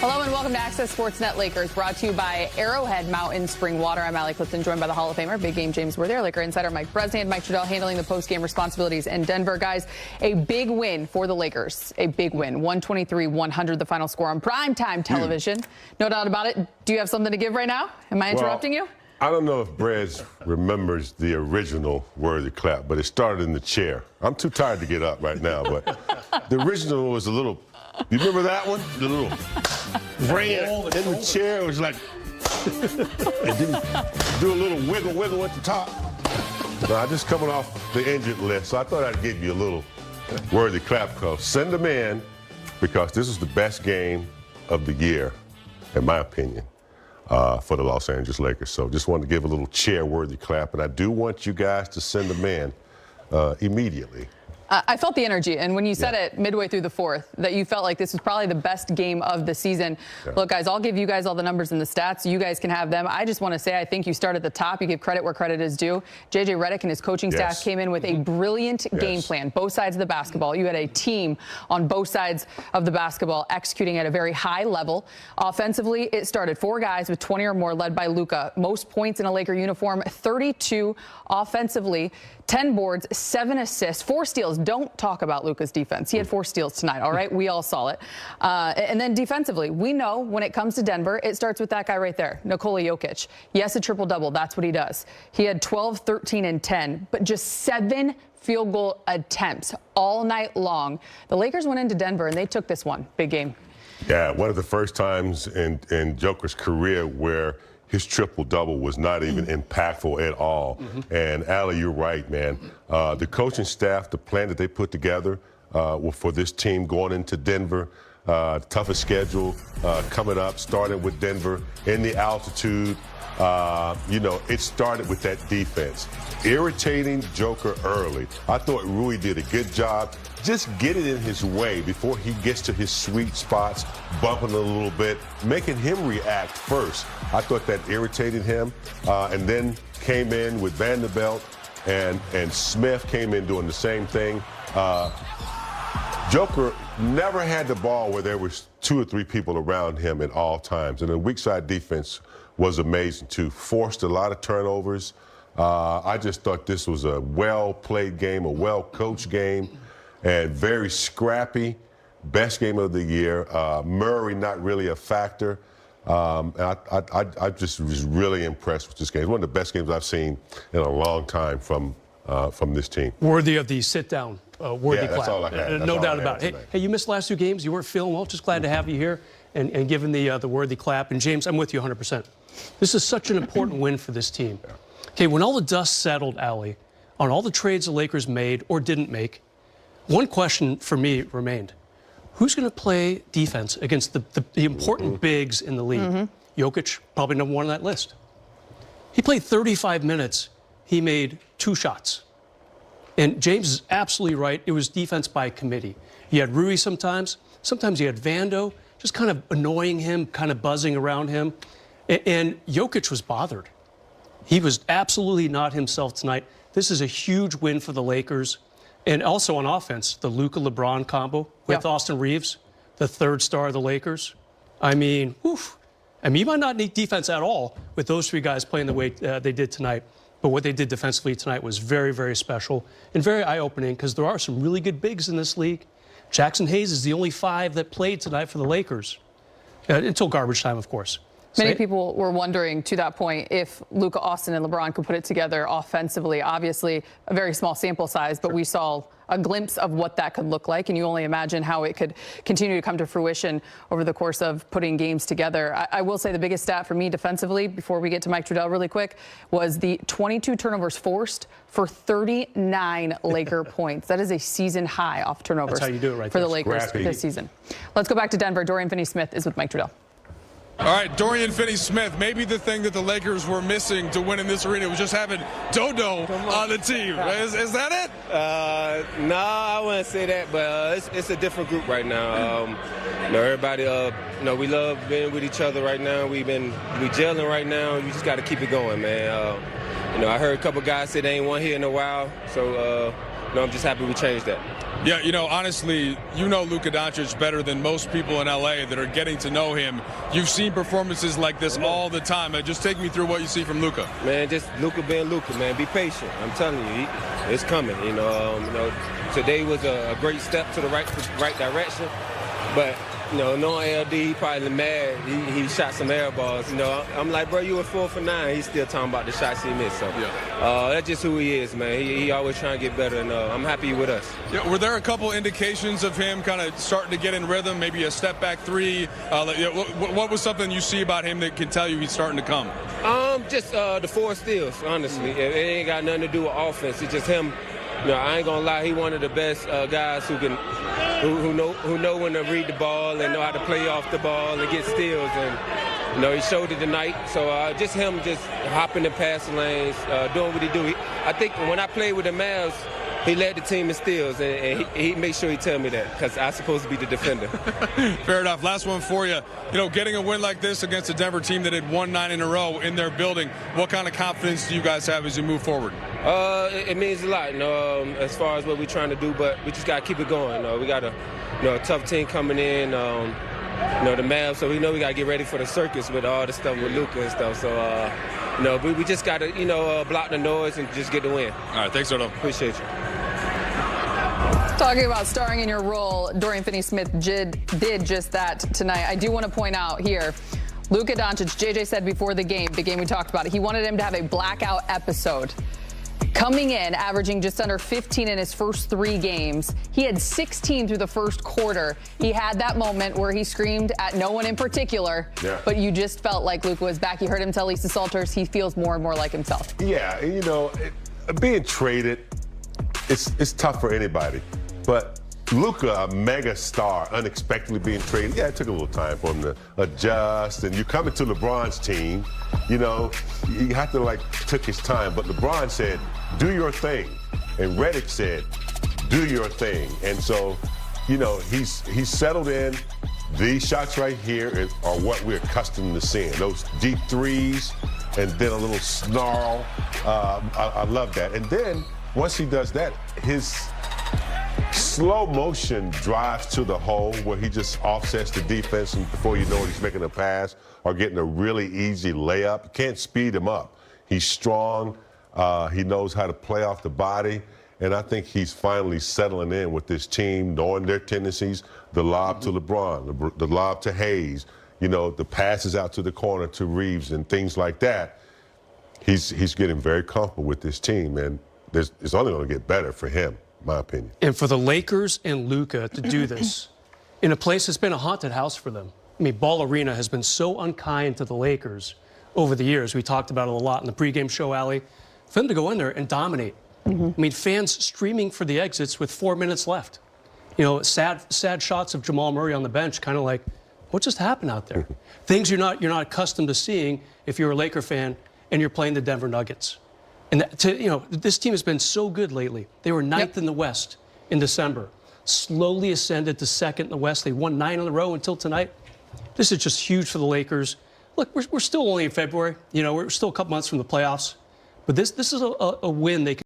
Hello and welcome to Access Sportsnet Lakers, brought to you by Arrowhead Mountain Spring Water. I'm Allie Clifton, joined by the Hall of Famer, Big Game James Worthy, Laker insider Mike Bresnan, Mike Trudell handling the post-game responsibilities in Denver. Guys, a big win for the Lakers, a big win. 123-100, the final score on primetime television. No doubt about it. Do you have something to give right now? Am I interrupting you? I don't know if Brez remembers the original Worthy clap, but it started in the chair. I'm too tired to get up right now, but the original was a little, you remember that one? The little ran in the chair. It was like, and then do a little wiggle at the top. No, I just coming off the injured list, so I thought I'd give you a little Worthy clap call. Send them in, because this is the best game of the year, in my opinion, for the Los Angeles Lakers. So just wanted to give a little chair-worthy clap, and I do want you guys to send them in immediately. I felt the energy, and when you said it midway through the fourth, that you felt like this was probably the best game of the season. Look, guys, I'll give you guys all the numbers and the stats. You guys can have them. I just want to say I think you start at the top. You give credit where credit is due. J.J. Redick and his coaching staff came in with a brilliant game plan, both sides of the basketball. You had a team on both sides of the basketball executing at a very high level. Offensively, it started 4 guys with 20 or more, led by Luka. Most points in a Laker uniform, 32 offensively. 10 boards, 7 assists, 4 steals. Don't talk about Luka's defense. He had 4 steals tonight, all right? We all saw it. And then defensively, we know when it comes to Denver, it starts with that guy right there, Nikola Jokic. Yes, a triple-double. That's what he does. He had 12, 13, and 10, but just 7 field goal attempts all night long. The Lakers went into Denver, and they took this one. Big game. Yeah, one of the first times in Joker's career where his triple-double was not even impactful at all. And, Allie, you're right, man. The coaching staff, the plan that they put together for this team going into Denver, toughest schedule coming up, starting with Denver in the altitude. You know, it started with that defense. Irritating Joker early. I thought Rui did a good job. Just getting in his way before he gets to his sweet spots, bumping a little bit, making him react first. I thought that irritated him. And then came in with Vanderbilt and Smith came in doing the same thing. Joker never had the ball where there was 2 or 3 people around him at all times. And the weak side defense was amazing, too. Forced a lot of turnovers. I just thought this was a well-played game, a well-coached game, and very scrappy. Best game of the year. Murray not really a factor. And I just was really impressed with this game. It's one of the best games I've seen in a long time from this team. Worthy of the sit-down, worthy clap. That's all I had. No doubt about it. Hey, you missed the last 2 games. You weren't feeling well. Just glad to have you here and given the worthy clap. And, James, I'm with you 100%. This is such an important win for this team. Okay, when all the dust settled, Allie, on all the trades the Lakers made or didn't make, one question for me remained. Who's going to play defense against the important bigs in the league? Jokic, probably number 1 on that list. He played 35 minutes. He made 2 shots. And James is absolutely right. It was defense by committee. You had Rui sometimes. Sometimes you had Vando, just kind of annoying him, kind of buzzing around him. And Jokic was bothered. He was absolutely not himself tonight. This is a huge win for the Lakers. And also on offense, the Luka-LeBron combo with Austin Reeves, the 3rd star of the Lakers. I mean, oof. I mean, you might not need defense at all with those 3 guys playing the way they did tonight. But what they did defensively tonight was very, very special and very eye-opening, because there are some really good bigs in this league. Jackson Hayes is the only 5 that played tonight for the Lakers, until garbage time, of course. Many people were wondering, to that point, if Luka, Austin, and LeBron could put it together offensively. Obviously, a very small sample size, but we saw a glimpse of what that could look like, and you only imagine how it could continue to come to fruition over the course of putting games together. I will say the biggest stat for me defensively, before we get to Mike Trudell really quick, was the 22 turnovers forced for 39 Laker points. That is a season high off turnovers. That's how you do it right for the Lakers this season. Let's go back to Denver. Dorian Finney-Smith is with Mike Trudell. All right, Dorian Finney-Smith, maybe the thing that the Lakers were missing to win in this arena was just having Dodo on the team. Is that it? No, I wouldn't say that, but it's a different group right now. You know, everybody, we love being with each other right now. We gelling right now. You just got to keep it going, man. I heard a couple guys say they ain't won here in a while, so I'm just happy we changed that. Yeah, honestly, Luka Doncic better than most people in L.A. that are getting to know him. You've seen performances like this all the time. Just take me through what you see from Luka. Man, just Luka being Luka, man. Be patient. I'm telling you, it's coming. Today was a great step to the right direction. But, knowing LD, he probably mad. He shot some air balls. I'm like, bro, you were 4 for 9. He's still talking about the shots he missed. So that's just who he is, man. He always trying to get better, and I'm happy with us. Yeah, were there a couple indications of him kind of starting to get in rhythm, maybe a step back three? What was something you see about him that can tell you he's starting to come? Just the 4 steals, honestly. It ain't got nothing to do with offense. It's just him. I ain't gonna lie. He one of the best guys who know when to read the ball and know how to play off the ball and get steals. And he showed it tonight. So just him, just hopping the passing lanes, doing what he do. I think when I played with the Mavs, he led the team in steals, and he made sure he tell me that because I'm supposed to be the defender. Fair enough. Last one for you. Getting a win like this against a Denver team that had won 9 in a row in their building, what kind of confidence do you guys have as you move forward? It means a lot, as far as what we're trying to do, but we just got to keep it going. We got a tough team coming in, the Mavs, so we know we got to get ready for the circus with all the stuff with Luka and stuff. So, we just got to, block the noise and just get the win. All right, thanks, Dodo. Appreciate you. Talking about starring in your role, Dorian Finney-Smith did just that tonight. I do want to point out here, Luka Doncic, JJ said before the game we talked about it, he wanted him to have a blackout episode. Coming in, averaging just under 15 in his first 3 games. He had 16 through the first quarter. He had that moment where he screamed at no one in particular, but you just felt like Luka was back. You heard him tell Lisa Salters he feels more and more like himself. Yeah, being traded, it's tough for anybody. But Luka, a mega star, unexpectedly being traded, it took a little time for him to adjust. And you're coming to LeBron's team, you have to took his time. But LeBron said, do your thing. And Redick said, do your thing. And so, he's settled in. These shots right here are what we're accustomed to seeing. Those deep threes and then a little snarl. I love that. And then once he does that, his slow motion drives to the hole where he just offsets the defense, and before you know it, he's making a pass or getting a really easy layup. You can't speed him up. He's strong. He knows how to play off the body. And I think he's finally settling in with this team, knowing their tendencies, the lob to LeBron, the lob to Hayes, the passes out to the corner to Reeves and things like that. He's getting very comfortable with this team, and it's only going to get better for him, in my opinion. And for the Lakers and Luka to do this in a place that's been a haunted house for them. I mean, Ball Arena has been so unkind to the Lakers over the years. We talked about it a lot in the pregame show, Allie. For them to go in there and dominate. I mean, fans streaming for the exits with 4 minutes left. Sad shots of Jamal Murray on the bench, kind of like, what just happened out there? Things you're not accustomed to seeing if you're a Laker fan and you're playing the Denver Nuggets. And this team has been so good lately. They were 9th in the West in December, slowly ascended to 2nd in the West. They won 9 in a row until tonight. This is just huge for the Lakers. Look, we're still only in February. We're still a couple months from the playoffs. But this is a win they can